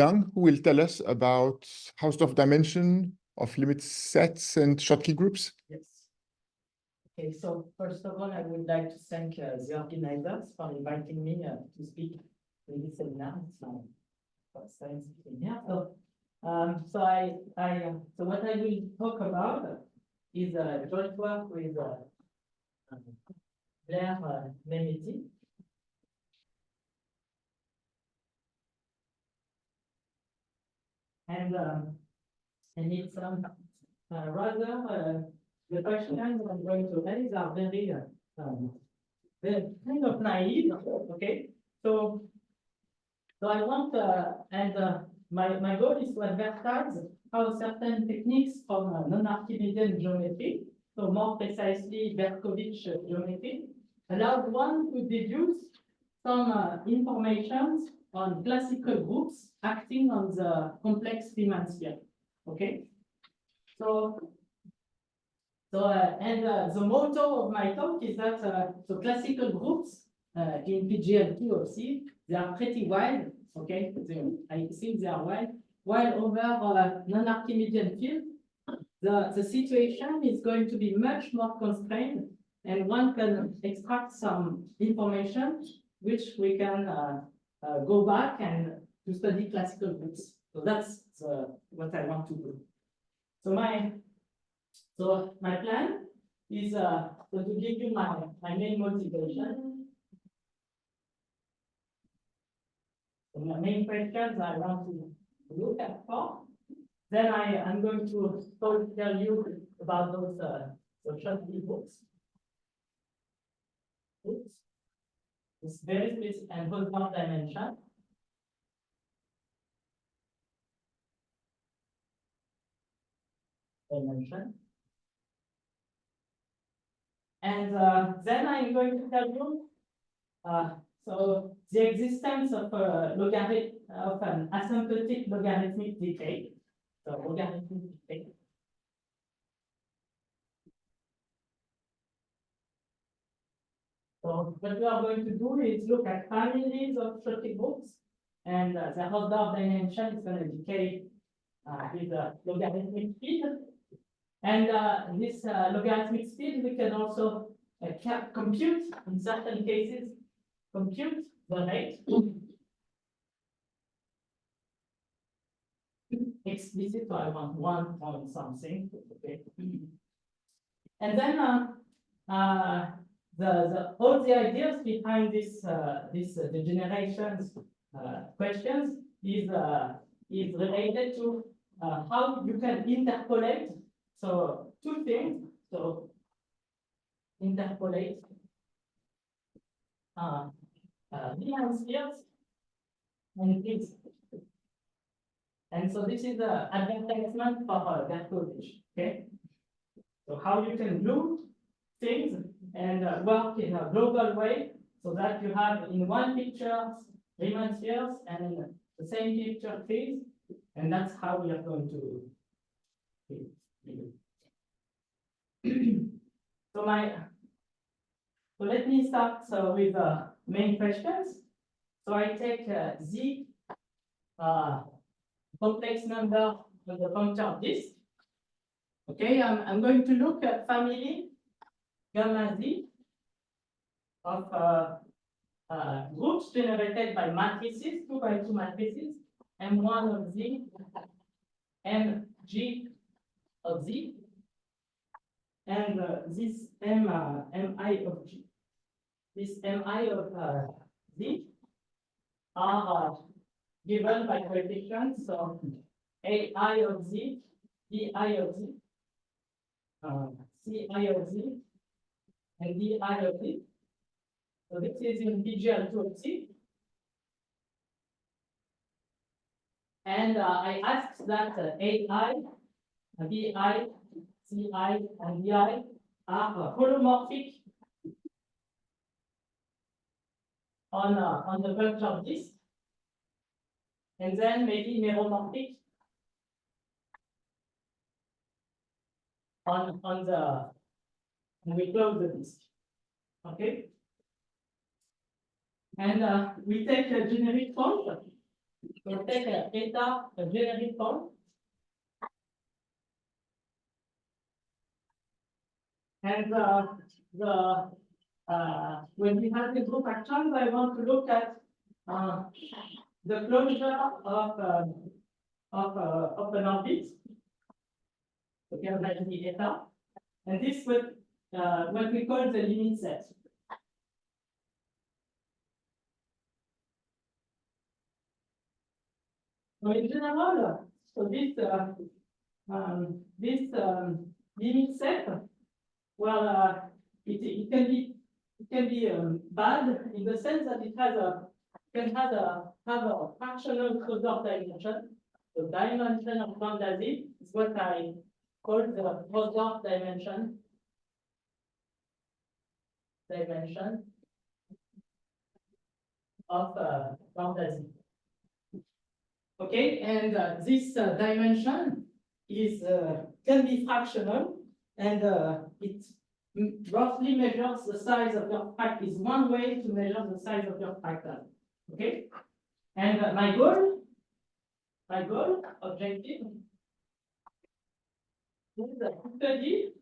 Dang, who will tell us about Hausdorff dimension of limit sets and Schottky groups. Yes. Okay, so first of all, I would like to thank the organizers for inviting me to speak in this seminar. It's my first time speaking here. So what I will talk about is joint work with Blair Nemeti. And it's rather the questions I'm going to raise are very kind of naive. Okay, so I want my goal is to advertise how certain techniques from non-Archimedean geometry, so more precisely Berkovich geometry, allows one to deduce some information on classical groups acting on the complex Riemann sphere. Okay, so the motto of my talk is that so classical groups in PGL2 of C, they are pretty wide. Okay, I think they are wide. While over non-Archimedean field, the situation is going to be much more constrained, and one can extract some information which we can go back and to study classical groups. So that's what I want to do. So my plan is so to give you my main motivation. So my main questions I want to look at for. Then I'm going to tell you about those Schottky books. It's very specific and Hausdorff dimension. And then I'm going to tell you so the existence of a logarithm of an asymptotic logarithmic decay. So logarithmic decay. So what we are going to do is look at families of Schottky groups, and the Hausdorff dimension is going to decay with a logarithmic speed. And this logarithmic speed, we can also compute, in certain cases, compute the rate. Explicit, so I want 1 point something. Okay. And then all the ideas behind this degenerations questions is related to how you can interpolate. So two things. So interpolate Riemann spheres and things. And so this is the advertisement for Berkovich. Okay. So how you can glue things and work in a global way, so that you have in one picture Riemann spheres and in the same picture things, and that's how we are going to do. So let me start with main questions. So I take Z complex number of the puncture disk. Okay, I'm going to look at family gamma Z of groups generated by matrices, 2 by 2 matrices, M1 of Z, Mg of Z, and this Mi of G. This Mi of Z are given by coefficients, so Ai of Z, Bi of Z, Ci of Z, and Di of Z. So this is in PGL2 of Z. And I asked that Ai, Bi, Ci, and Di are holomorphic on the puncture disk, and then maybe meromorphic on the, when we close the disk. Okay. And we take a generic form So take eta, a generic form. And when we have the group actions, I want to look at the closure of an orbit. Okay, like the eta, and this would what we call the limit set. So in general, so this limit set, well, it can be bad in the sense that it has can have a fractional closure dimension. The dimension of lambda z is what I call the Hausdorff dimension. Of lambda z. Okay, and this dimension is can be fractional, and it roughly measures the size of your fractal. Is one way to measure the size of your fractal. Okay, and my goal, objective, is to study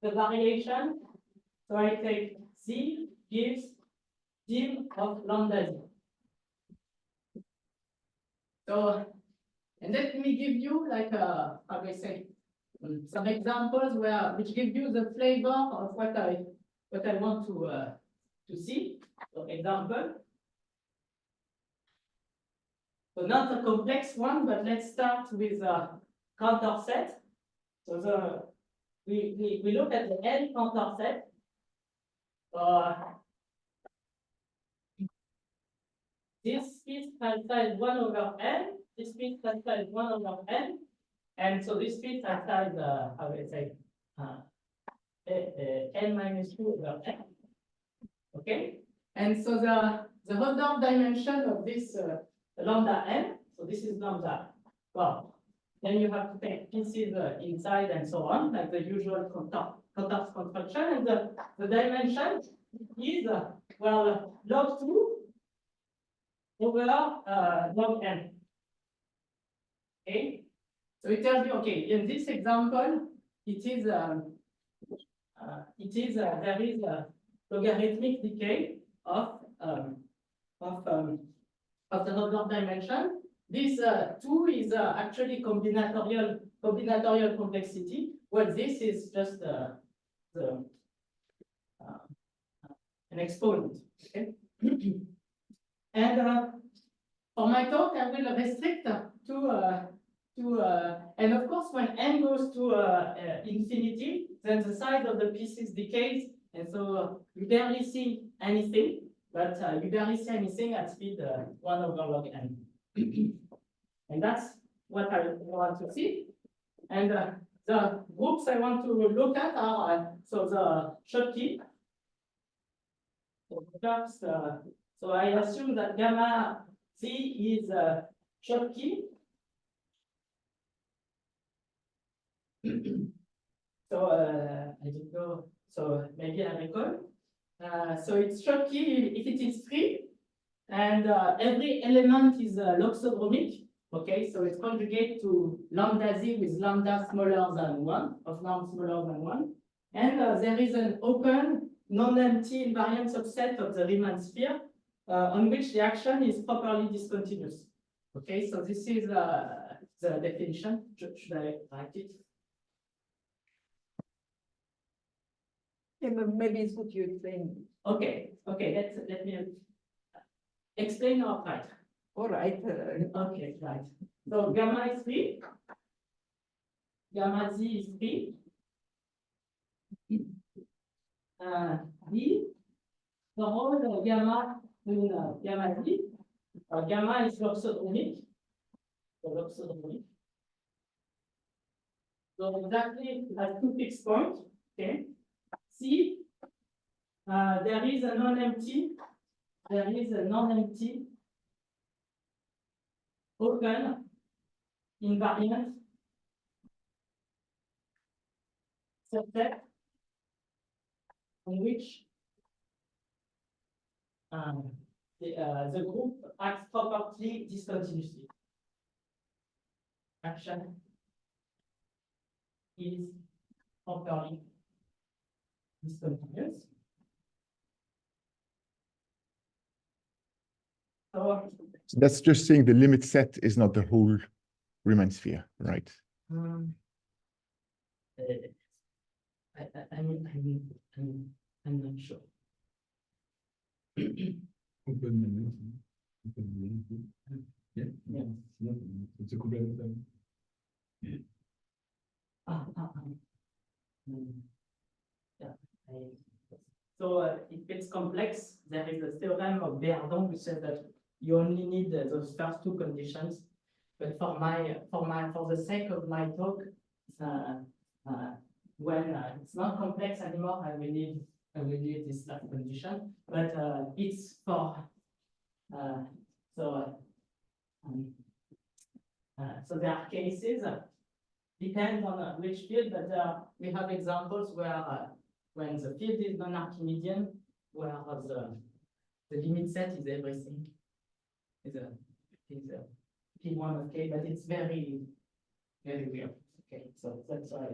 the variation. So I take Z gives dim of lambda z. So, and let me give you like how do I say, some examples which give you the flavor of what I want to see. For example, so not a complex one, but let's start with a counter set. So we look at the L counter set. This piece has size 1 over n, this piece has size 1 over n, and so this piece has size, how do I say, n minus 2 over n. Okay, and so the Hausdorff dimension of this lambda n, so this is lambda, well, then you have to take pieces inside and so on, like the usual contour construction, and the dimension is, well, log 2 over log n. Okay, so it tells you, okay, in this example, it is there is a logarithmic decay of the Hausdorff dimension. This 2 is actually combinatorial complexity. Well, this is just an exponent. Okay. And for my talk, I will restrict to and of course, when n goes to infinity, then the size of the pieces decays, and so you barely see anything, but you barely see anything at speed 1 over log n. And that's what I want to see. And the groups I want to look at are so the Schottky. So first, so I assume that gamma z is Schottky. So I don't know. So maybe I recall. So it's Schottky if it is free, and every element is loxodromic. Okay, so it's conjugate to lambda z with lambda smaller than 1, of norm smaller than 1. And there is an open, non-empty invariant subset of the Riemann sphere on which the action is properly discontinuous. Okay, so this is the definition. Should I write it? Yeah, but maybe it's what you explain. Okay, let me explain or write. All right. Okay, right. So gamma is free. Gamma z is free. D, the whole gamma in gamma z. Gamma is loxodromic. So exactly at 2 fixed points. Okay. C, there is a non-empty. Open invariant subset on which the group acts properly discontinuously. Action is properly discontinuous. So That's just saying the limit set is not the whole Riemann sphere, right? I'm not sure. On peut le nommer aussi. On peut le nommer. Yeah. Yeah. Sinon, c'est complètement. Yeah. So if it's complex, there is a theorem of Verdon which says that you only need those first two conditions. But for the sake of my talk, when it's not complex anymore, I will need this last condition. But it's for so there are cases. Depends on which field, but we have examples where when the field is non-Archimedean, where the limit set is everything. Is a P1 of K, but it's very, very weird. Okay, so that's why.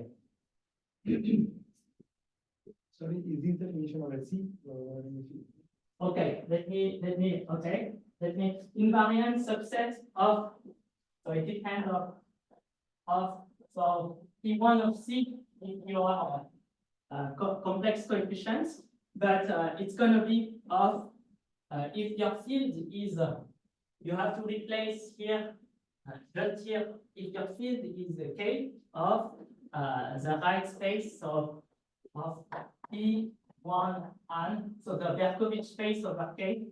Sorry, is this the definition of a C? Okay, let me invariant subset of, so it depends so P1 of C if you are complex coefficients, but it's going to be of if your field is you have to replace here just here if your field is a K of the right space of P1 and so the Berkovich space over K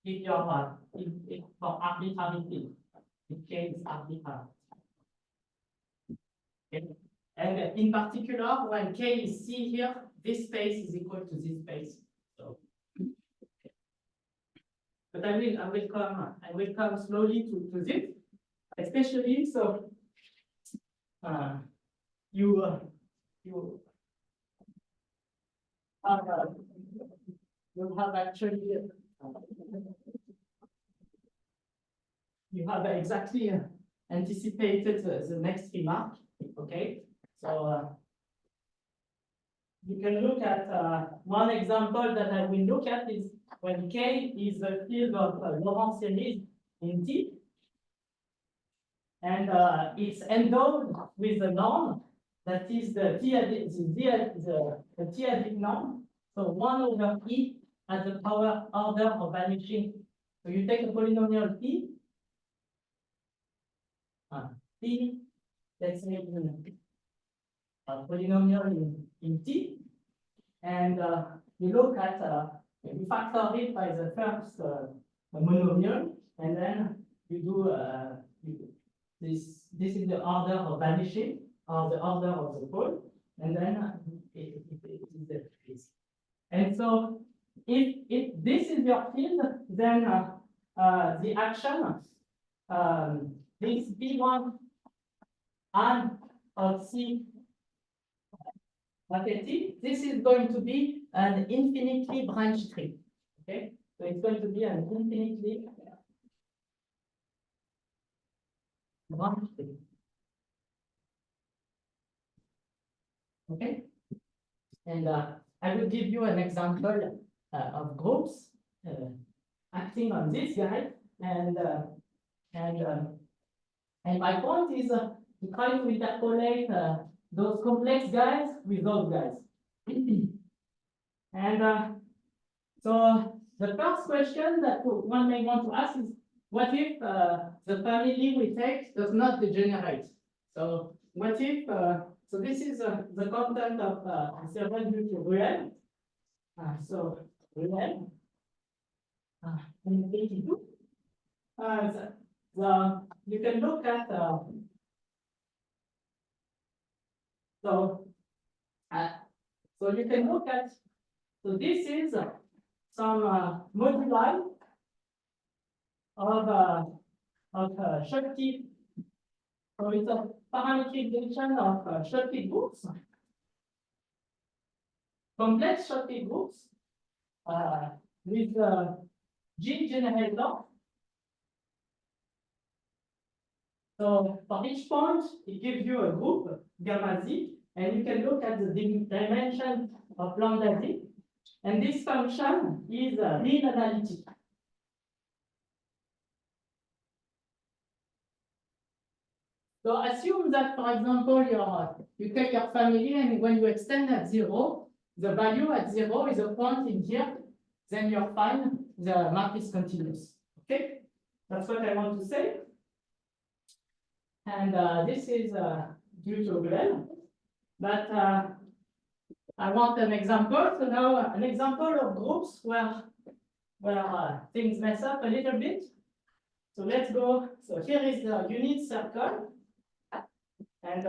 if you're if for arbitrary field if K is arbitrary. Okay. And in particular, when K is C here, this space is equal to this space. So, but I will come slowly to this, especially so you have actually you have exactly anticipated the next remark. Okay, so you can look at one example that I will look at is when K is the field of Laurent series in T, and it's endowed with a norm that is the T adic norm. So 1 over E at the power order of vanishing. So you take a polynomial P, P, let's say a polynomial in T, and you look at, you factor it by the first monomial, and then you do this is the order of vanishing, or the order of the pole, and then it is the case. And so if this is your field, then the action, this P1 and of C T, this is going to be an infinitely branched tree. Okay, so it's going to be an infinitely branched tree. Okay, and I will give you an example of groups acting on this guy, and my point is to try to interpolate those complex guys with those guys. And so the first question that one may want to ask is, what if the family we take does not degenerate? So what if, so this is the content of several due to Ruel. So Ruel, in 82. You can look at so you can look at, so this is some moduli of Schottky. So it's a parametrization of Schottky groups, complex Schottky groups with G generator. So for each point, it gives you a group, gamma z, and you can look at the dimension of lambda z. And this function is real analytic. So assume that, for example, you take your family, and when you extend at 0, the value at 0 is a point in here, then you're fine, the map is continuous. Okay? That's what I want to say. And this is due to Glenn. But I want an example. So now an example of groups where things mess up a little bit. So let's go. So here is the unit circle. And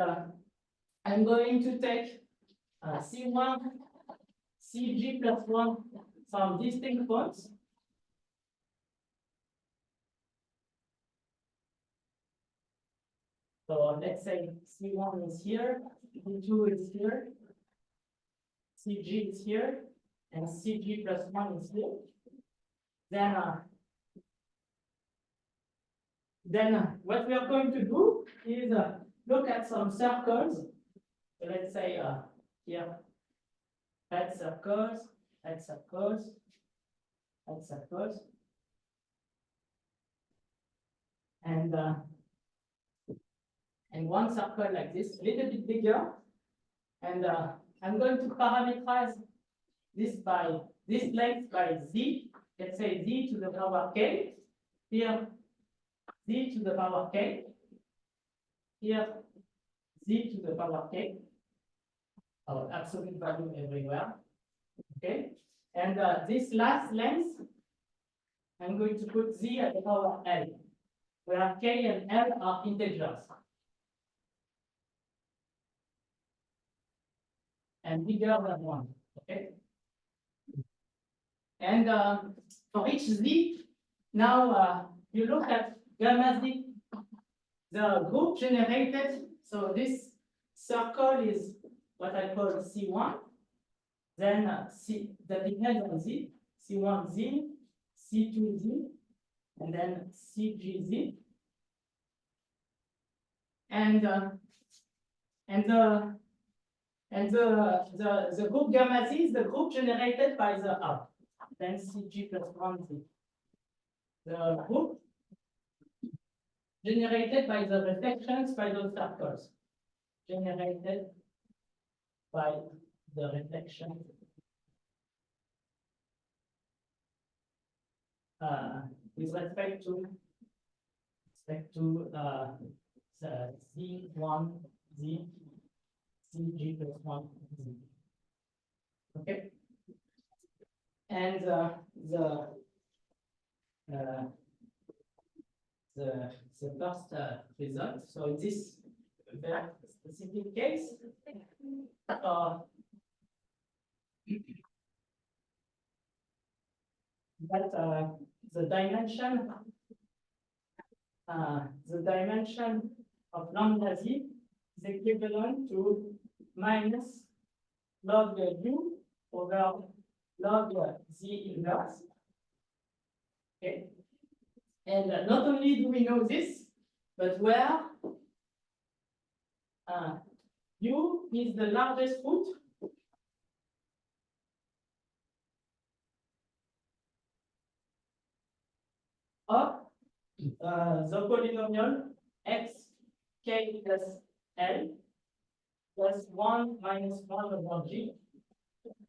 I'm going to take C1, CG plus 1, some distinct points. So let's say C1 is here, C2 is here, CG is here, and CG plus 1 is here. Then what we are going to do is look at some circles. So let's say here, red circles, red circles, red circles. And one circle like this, a little bit bigger. And I'm going to parameterize this length by z. Let's say z to the power k. Here, z to the power k. Here, z to the power k. Our absolute value everywhere. Okay. And this last length, I'm going to put z at the power l, where k and l are integers. And bigger than 1, okay? And for each z, now you look at gamma z, the group generated. So this circle is what I call C1. Then that depends on z, C1z, C2z, and then CGz. And the group gamma z is the group generated by the R, then CG plus 1z. The group generated by the reflections by those circles, generated by the reflection with respect to the Z1, Z, CG plus 1. Okay. And the first result. So in this very specific case, the dimension of lambda z is equivalent to minus log u over log z inverse. Okay. And not only do we know this, but where u is the largest root of the polynomial x k plus l plus 1 minus 1 over g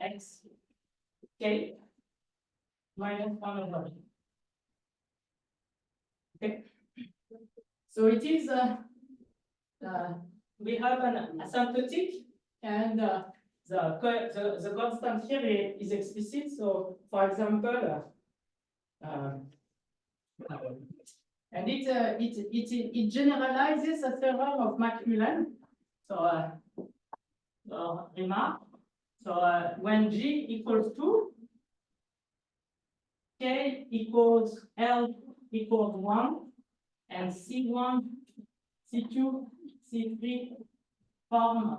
x k minus 1 over g. Okay. So it is we have an asymptotic, and the constant here is explicit. So for example, and it generalizes a theorem of Macmillan. So remark. So when G equals 2, K equals L equals 1, and C1, C2, C3 form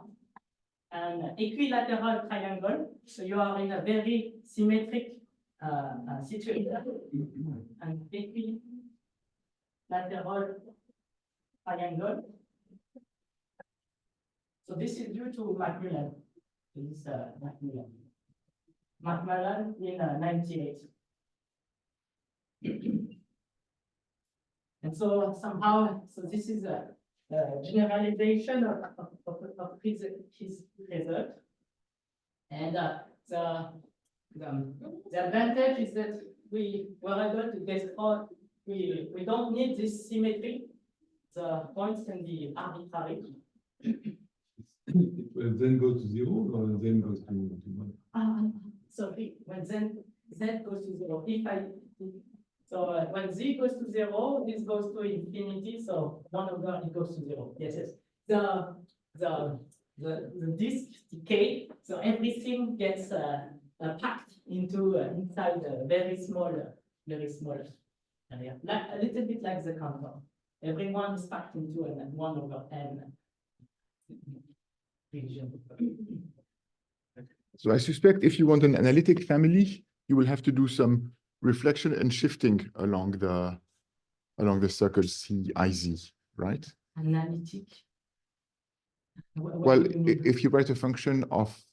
an equilateral triangle. So you are in a very symmetric situated and equilateral triangle. So this is due to Macmillan. This is Macmillan. Macmillan in 98. And so somehow, so this is a generalization of his result. And the advantage is that we were able to destroy, we don't need this symmetry. The points can be arbitrary. It will then go to 0 or then goes to 1? Sorry, when z goes to 0, so when z goes to 0, this goes to infinity, so 1 over it goes to 0. Yes, yes. The disk decay, so everything gets packed into inside a very small area, like a little bit like the quantum. Everyone is packed into a 1 over n region. So I suspect if you want an analytic family, you will have to do some reflection and shifting along the circle CIZ, right? Analytic. Well, if you write a function of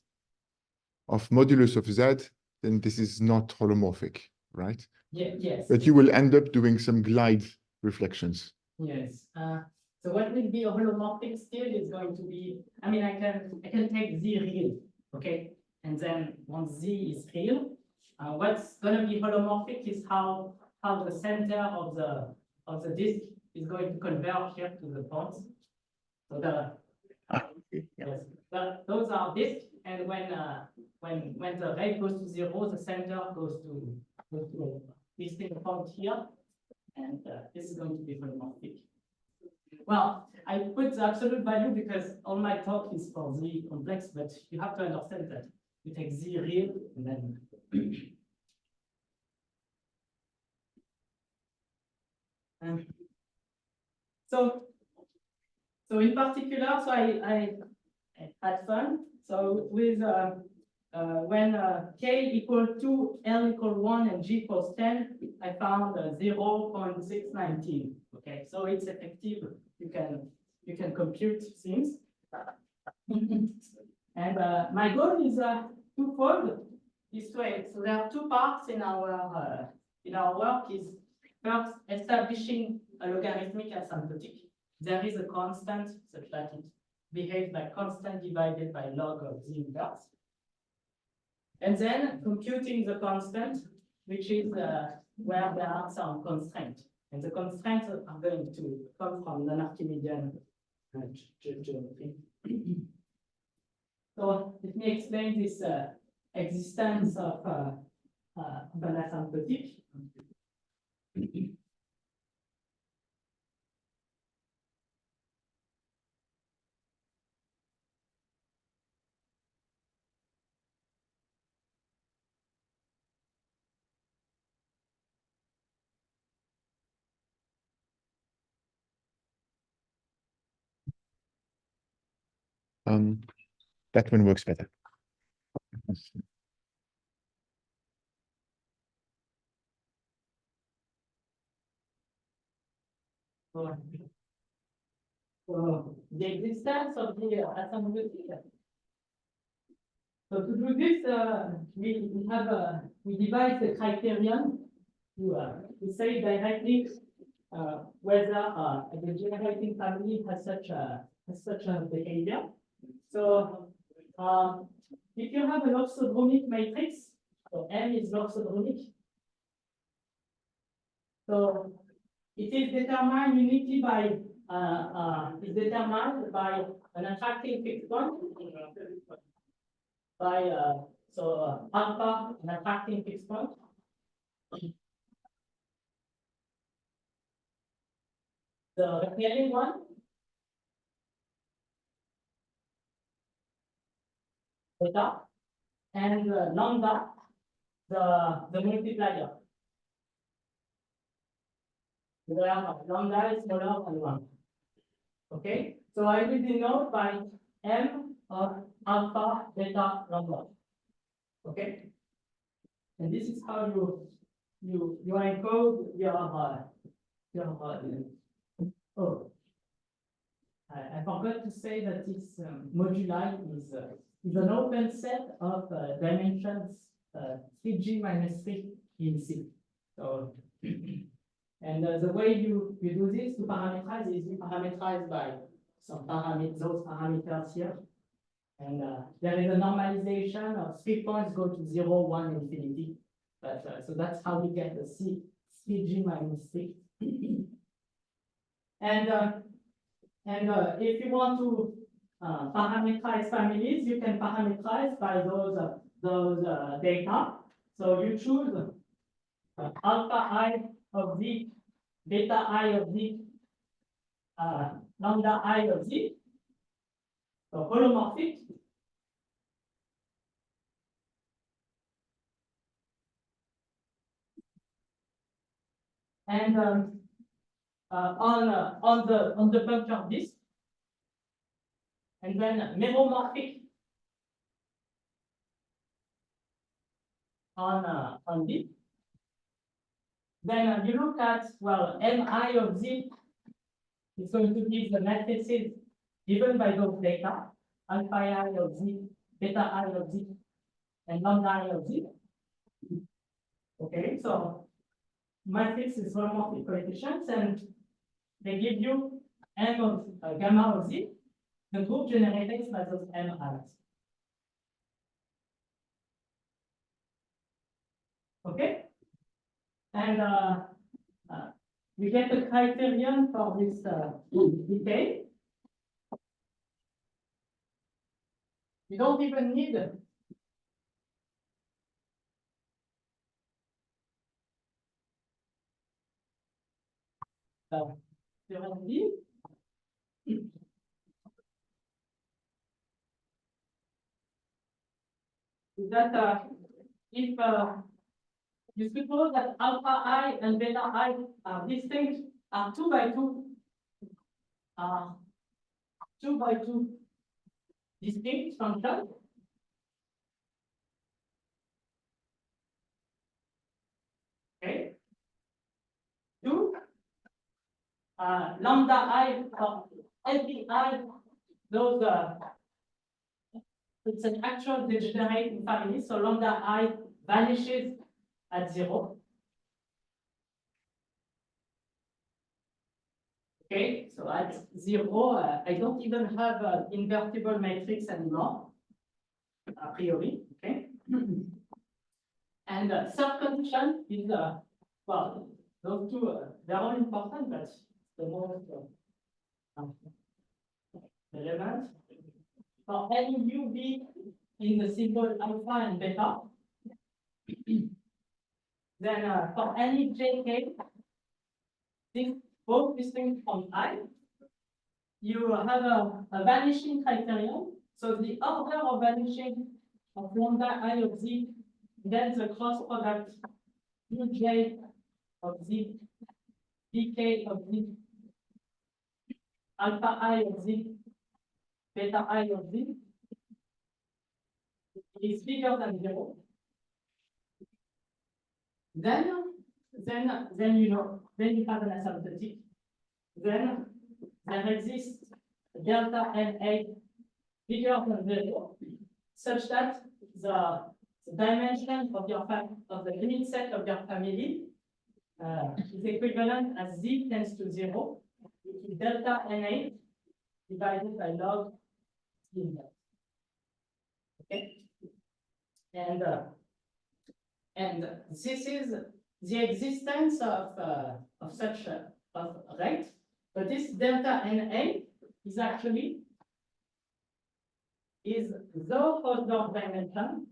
modulus of z, then this is not holomorphic, right? Yeah, yes. But you will end up doing some glide reflections. Yes. So what will be a holomorphic still is going to be, I mean, I can take z real, okay? And then once z is real, what's going to be holomorphic is how the center of the disk is going to converge here to the points. So yes, those are disks, and when the rate goes to 0, the center goes to this thing point here, and this is going to be holomorphic. Well, I put the absolute value because all my talk is for z complex, but you have to understand that we take z real and then so in particular, so I had fun. So with when k equal 2, l equal 1, and g equals 10, I found 0.619. Okay, so it's effective. You can compute things. And my goal is twofold. This way, so there are two parts in our work. Is first establishing a logarithmic asymptotic. There is a constant such that it behaves like constant divided by log of z inverse. And then computing the constant, which is where there are some constraints. And the constraints are going to come from non-Archimedean geometry. So let me explain this existence of an asymptotic. That one works better. So the existence of the asymptotic. So to do this, we devise the criterion to say directly whether the generating family has such a behavior. So if you have an orthodromic matrix, so M is orthodromic. So it is determined uniquely by an attracting fixed point by alpha, an attracting fixed point. The remaining one beta and lambda, the multiplier. Where lambda is smaller than 1. Okay, so I will denote by M of alpha, beta, lambda. Okay, And this is how you encode oh. I forgot to say that this moduli is an open set of dimensions 3G minus 3 in C. So, and the way you do this to parameterize is you parameterize by some parameters, those parameters here. And there is a normalization of 3 points go to 0, 1, infinity. But so that's how we get the CG minus 6. And if you want to parameterize families, you can parameterize by those data. So you choose alpha I of Z, beta I of Z, lambda I of Z, so holomorphic. And on the puncture disk, and then meromorphic on D. Then you look at, well, Mi of Z is going to give the matrices given by those data, alpha I of Z, beta I of Z, and lambda I of Z. Okay, so matrix is holomorphic coefficients, and they give you M of gamma of Z, the group generated by those MIs. Okay? And we get the criterion for this decay. You don't even need theoretically. That if you suppose that alpha I and beta I are distinct, are 2 by 2, 2 by 2 distinct functions. Okay. 2 lambda I or LPI, those it's an actual degenerating family, so lambda I vanishes at 0. Okay, so at 0, I don't even have an invertible matrix anymore, a priori. Okay, and third condition is well, those two they're all important, but the most relevant for any UV in the symbol alpha and beta. Then for any JK, both distinct from I, you have a vanishing criterion. So the order of vanishing of lambda I of Z, then the cross product uj of Z, dk of Z, alpha I of Z, beta I of Z is bigger than 0. Then you know, then you have an asymptotic. Then there exists delta NA bigger than 0, such that the dimension of your of the limit set of your family is equivalent as Z tends to 0, which is delta NA divided by log Z inverse. Okay, and this is the existence of such a rate, but this delta NA is actually the Hausdorff dimension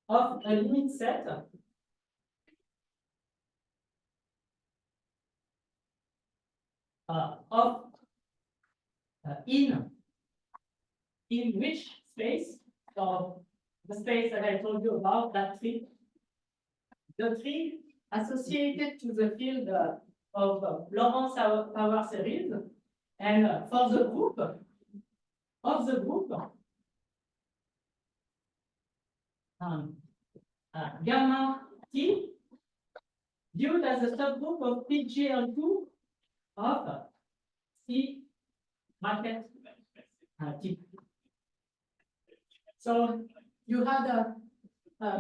of a limit set of in which space, so the space that I told you about, that tree, the tree associated to the field of Lorentz power series And for the group, gamma T viewed as a subgroup of PGL2 of C bracket T. So you had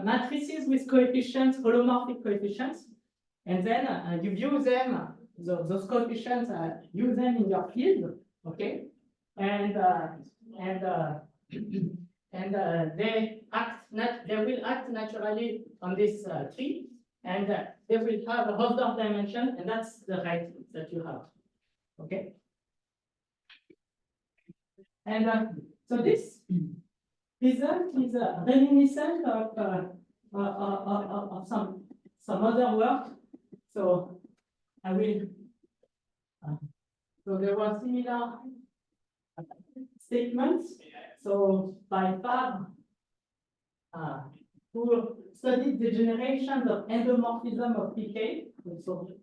matrices with coefficients, holomorphic coefficients, and then you view them, those coefficients, use them in your field, okay? And they will act naturally on this tree, and they will have a Hausdorff dimension, and that's the right that you have, okay? And so this result is reminiscent of some other work. So I will. So there were similar statements. So by Fab, who studied the generations of endomorphism of PK,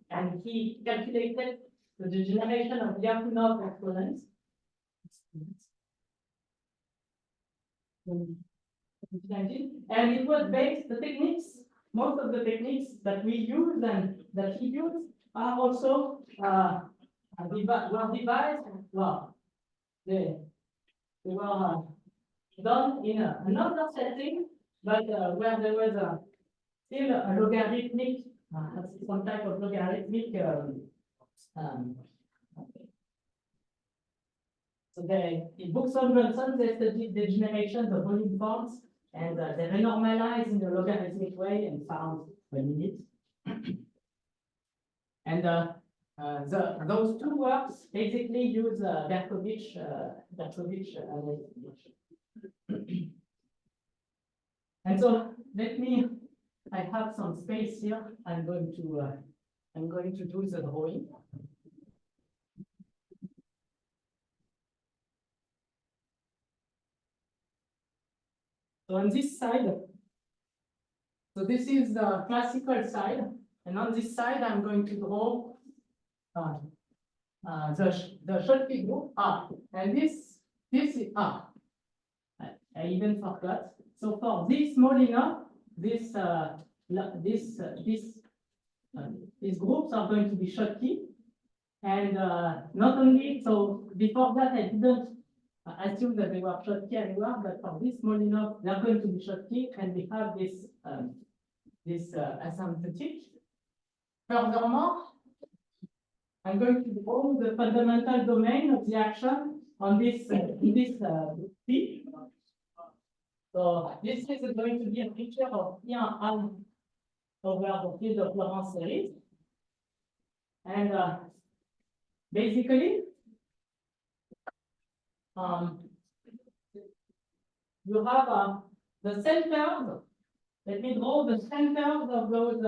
and he calculated the degeneration of Lyapunov exponents. And it was based, the techniques, most of the techniques that we use and that he used are also were devised, well, they were done in another setting, but where there was still a logarithmic, some type of logarithmic. So in books of Johnson, they studied degenerations of volume forms, and they renormalized in a logarithmic way and found a limit. And those two works basically use Berkovich and so I have some space here. I'm going to do the drawing. So on this side, so this is the classical side, and on this side, I'm going to draw the Schottky group. And this is I even forgot. So for this small enough, these groups are going to be Schottky, and not only so. Before that, I didn't assume that they were Schottky anywhere, but for this small enough, they are going to be Schottky, and we have this asymptotic. Furthermore, I'm going to draw the fundamental domain of the action on this P. So this is going to be a picture of P1 over the field of Lorentz series, and basically. You have the centers. Let me draw the centers of those.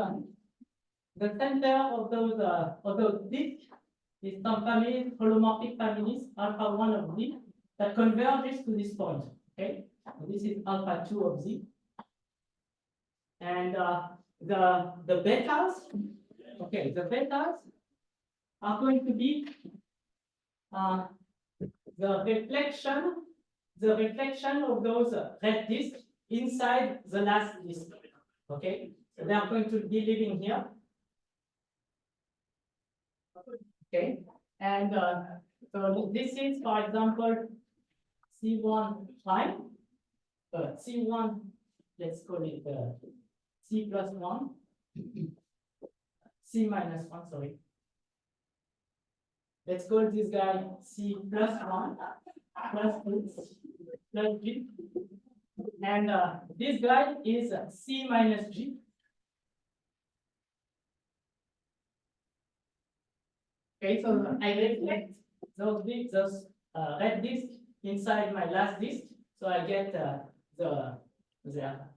The center of those disks is some families, holomorphic families, alpha 1 of Z, that converges to this point. Okay, so this is alpha 2 of Z, and the betas. Okay, the betas are going to be the reflection of those red disks inside the last disk. Okay, so they are going to be living here. Okay, and so this is, for example, C1 prime, C1, let's call it C plus 1, C minus 1, sorry. Let's call this guy C plus 1, plus G. And this guy is C minus G. Okay, so I reflect those red disk inside my last disk. So I get the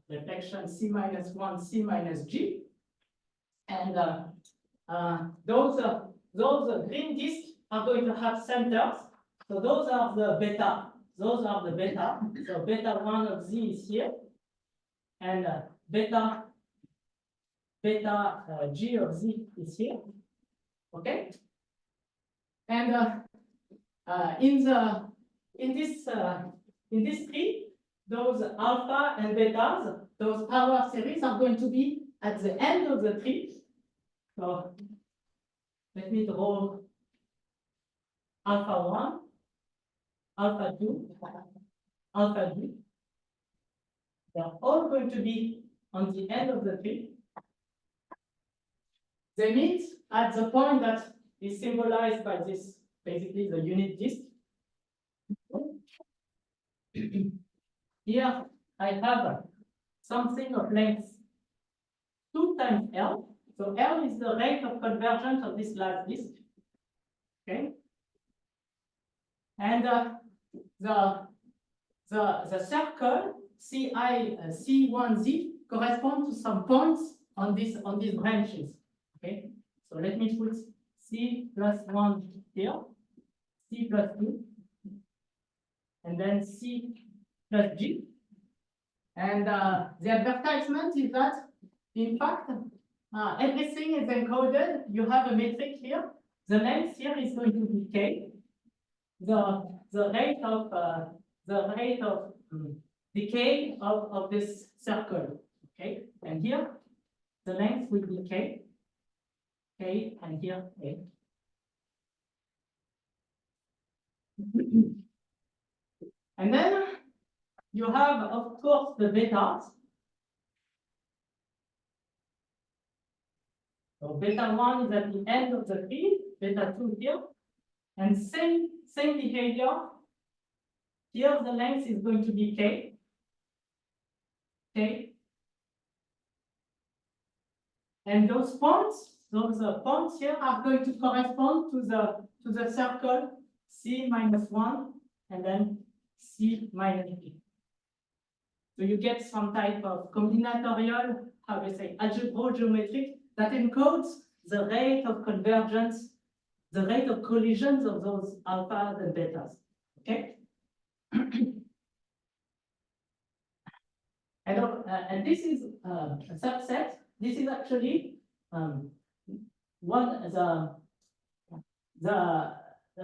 reflection C minus 1, C minus G. And those green disks are going to have centers. So those are the beta. Those are the beta. So beta 1 of Z is here. And beta G of Z is here. Okay? And in this tree, those alpha and betas, those power series are going to be at the end of the tree. So let me draw alpha 1, alpha 2, alpha 2. They're all going to be on the end of the tree. They meet at the point that is symbolized by this, basically the unit disk. Here I have something of length 2 times L. So L is the rate of convergence of this last disk. Okay. And the circle CI C1Z corresponds to some points on these branches. Okay. So let me put C plus 1 here, C plus 2, and then C plus G. And the advertisement is that, in fact, everything is encoded. You have a metric here. The length here is going to be K. The rate of decay of this circle. Okay, and here the length will be K. K, and here A. And then you have, of course, the betas. So beta 1 is at the end of the tree, beta 2 here, and same behavior. Here the length is going to be K. K. And those points here are going to correspond to the circle C minus 1 and then C minus B. So you get some type of combinatorial, how do you say, algebra geometric that encodes the rate of convergence, the rate of collisions of those alphas and betas. Okay. And this is a subset. This is actually the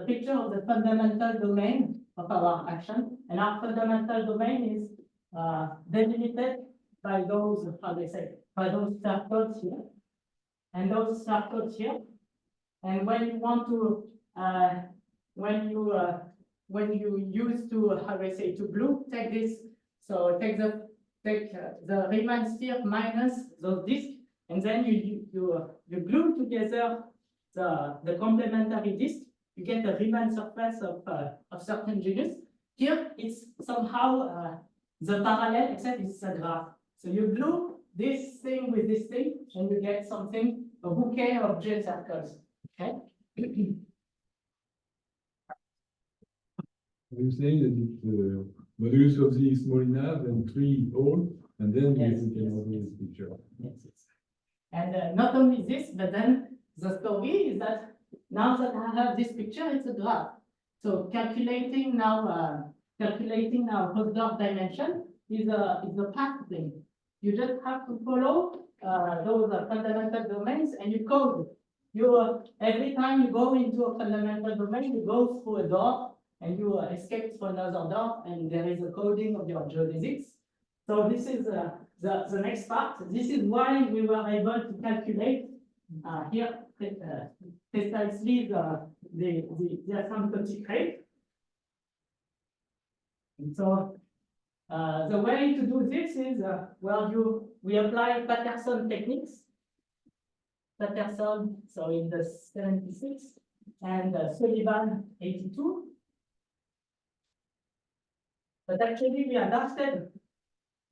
picture of the fundamental domain of our action, and our fundamental domain is delimited by those, how they say, by those circles here, and those circles here. And when you want to, when you use to, how they say, to glue, take this. So take the Riemann sphere minus those disks, and then you glue together the complementary disk. You get a Riemann surface of certain genus. Here it's somehow the parallel, except it's a graph. So you glue this thing with this thing, and you get something, a bouquet of J circles. Okay. You say that it's modulus of the small enough and 3 all, and then Yes, you can yes, model yes. this picture. Yes, yes. And not only this, but then the story is that now that I have this picture, it's a graph. So calculating now Hausdorff dimension is a path thing. You just have to follow those fundamental domains, and you code. Every time you go into a fundamental domain, you go through a door, and you escape through another door, and there is a coding of your geodesics. So this is the next part. This is why we were able to calculate here precisely the asymptotic rate. And so the way to do this is we apply Patterson techniques. Patterson, so in the 76 and Sullivan 82. But actually we adapted.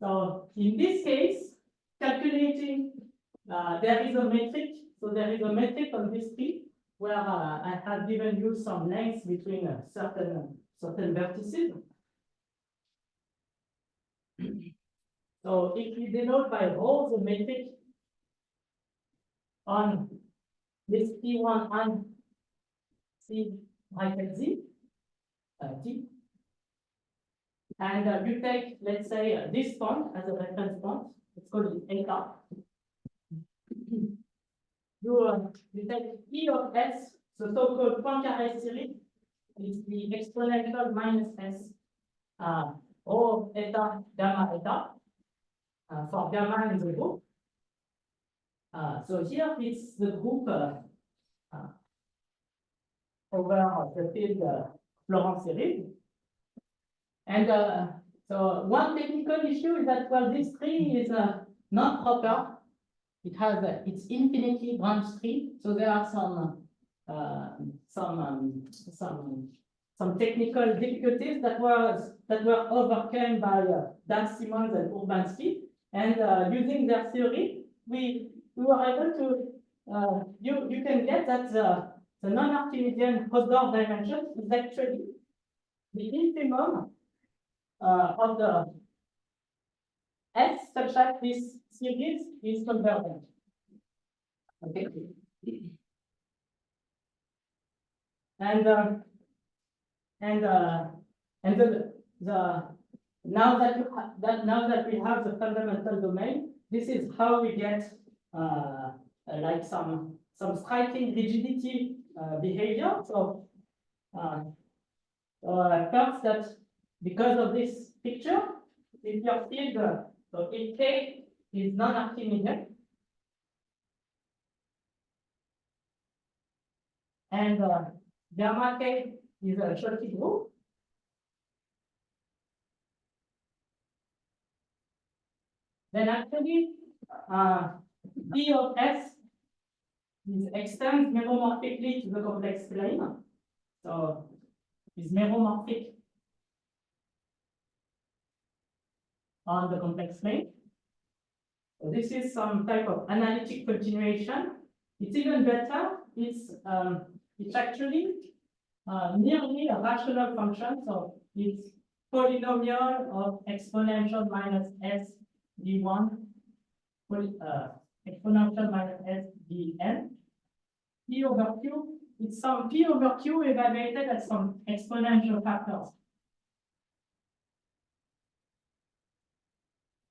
So in this case, calculating, there is a metric. So there is a metric on this tree where I have given you some lengths between certain vertices. So if we denote by rho the metric on this T1 and C bracket Z, T, and you take, let's say, this point as a reference point, it's called eta. You take E of S, the so-called Poincaré series, is the exponential minus S rho eta gamma eta for gamma in the group. So here it's the group over the field Florent series. And so one technical issue is that, well, this tree is not proper. It has it's infinitely branch tree, so there are some technical difficulties that were overcome by Dan Simmons and Urbanski, and using their theory, we were able to you can get that the non-Archimedean Hausdorff dimension is actually the infimum of the S such that this series is convergent. Okay. And the now that we have the fundamental domain, this is how we get like some striking rigidity behavior. So first, that because of this picture, if your field so if K is non-Archimedean, and gamma K is a Schottky group, then actually P of S extends meromorphically to the complex plane. So is meromorphic on the complex plane. So this is some type of analytic continuation. It's even better. It's actually nearly a rational function. So it's polynomial of exponential minus S d1, exponential minus S dn. P over Q, it's some P over Q evaluated as some exponential factors,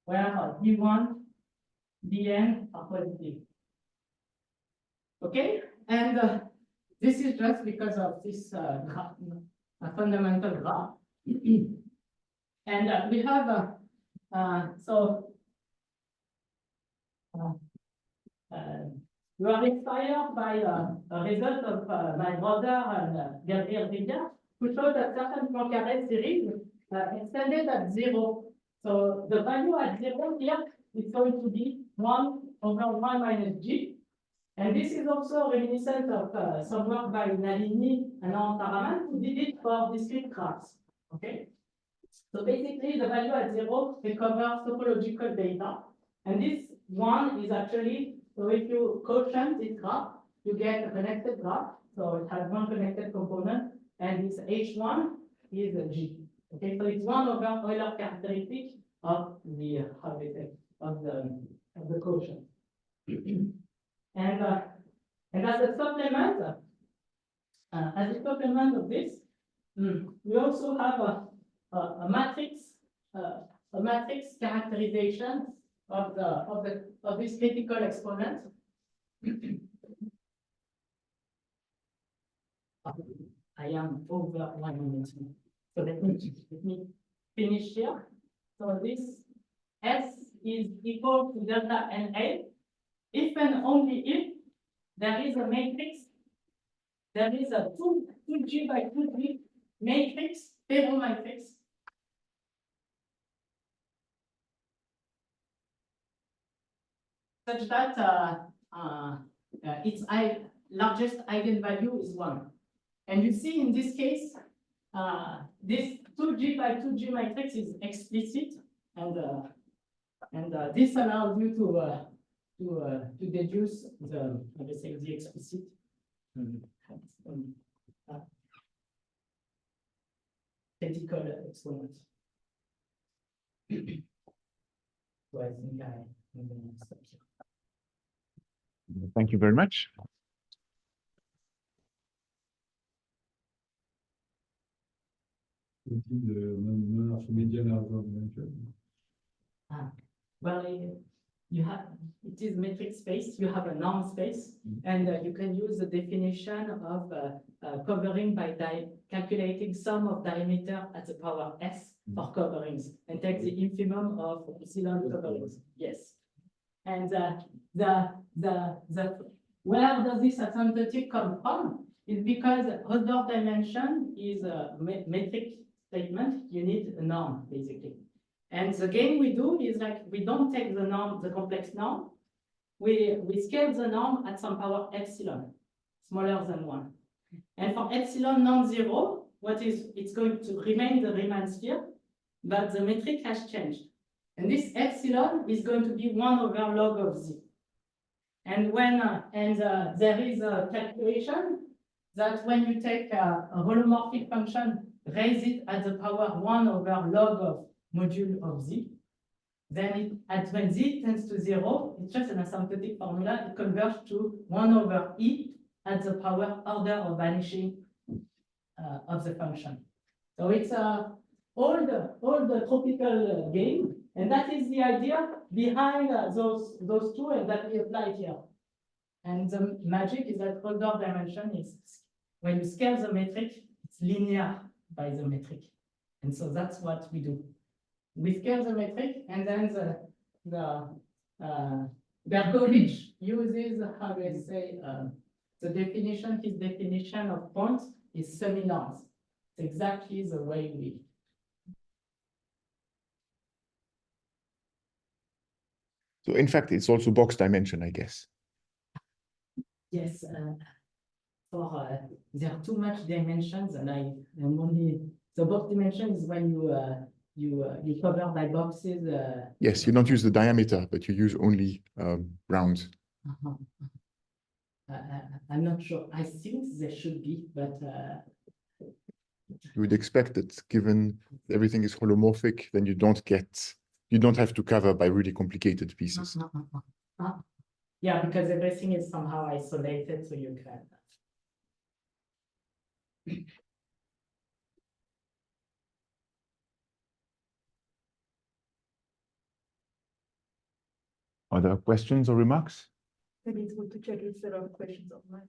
where d1, dn are positive. Okay, and this is just because of this fundamental graph. And we have you are inspired by a result of my brother and Gabriel Rivière, who showed that certain Poincaré series extended at 0. So the value at 0 here is going to be 1 over 1 minus g. And this is also reminiscent of some work by Nalini and Antaraman, who did it for discrete graphs. Okay. So basically, the value at 0 recovers topological data. And this 1 is actually, so if you quotient this graph, you get a connected graph. So it has one connected component, and this H1 is a G. Okay, so it's 1 over Euler characteristic of the of the quotient. And as a supplement of this, we also have a matrix characterization of this critical exponent. I am over 1 minute. So let me finish here. So this S is equal to delta NA if and only if there is a matrix, there is a 2G by 2G matrix, ferromatrix, such that its largest eigenvalue is 1. And you see in this case, this 2G by 2G matrix is explicit, and this allows you to deduce the, let's say, the explicit critical exponent. So I think I'm going to stop here. Thank you very much. The non-Archimedean Hausdorff dimension. Well, you have, it is metric space, you have a norm space, and you can use the definition of covering by calculating sum of diameter at the power s for coverings, and take the infimum of epsilon coverings. Yes. And where does this asymptotic come from? Is because Hausdorff dimension is a metric statement. You need a norm, basically. And the game we do is like, we don't take the norm, the complex norm. We scale the norm at some power epsilon, smaller than 1. And for epsilon non-zero, it's going to remain the Riemann sphere, but the metric has changed. And this epsilon is going to be 1 over log of z. And when there is a calculation that when you take a holomorphic function, raise it at the power 1 over log of module of z, then when z tends to 0, it's just an asymptotic formula. It converts to 1 over e at the power order of vanishing of the function. So it's all the tropical game, and that is the idea behind those two, and that we apply here. And the magic is that Hausdorff dimension is, when you scale the metric, it's linear by the metric. And so that's what we do. We scale the metric, and then Berkovich uses, how do I say, his definition of points is semi-norms. It's exactly the way we. So in fact, it's also box dimension, I guess. Yes, there are too much dimensions, and I'm only, the box dimension is when you cover by boxes. Yes, you don't use the diameter, but you use only rounds. I'm not sure. I think there should be, but You would expect that given everything is holomorphic, then you don't have to cover by really complicated pieces. Yeah, because everything is somehow isolated, so you can. Other questions or remarks? Maybe it's good to check if there are questions online.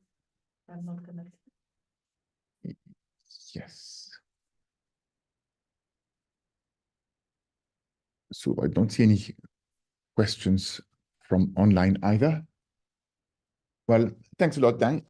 I'm not connected. Yes. So I don't see any questions from online either. Well, thanks a lot, Dan.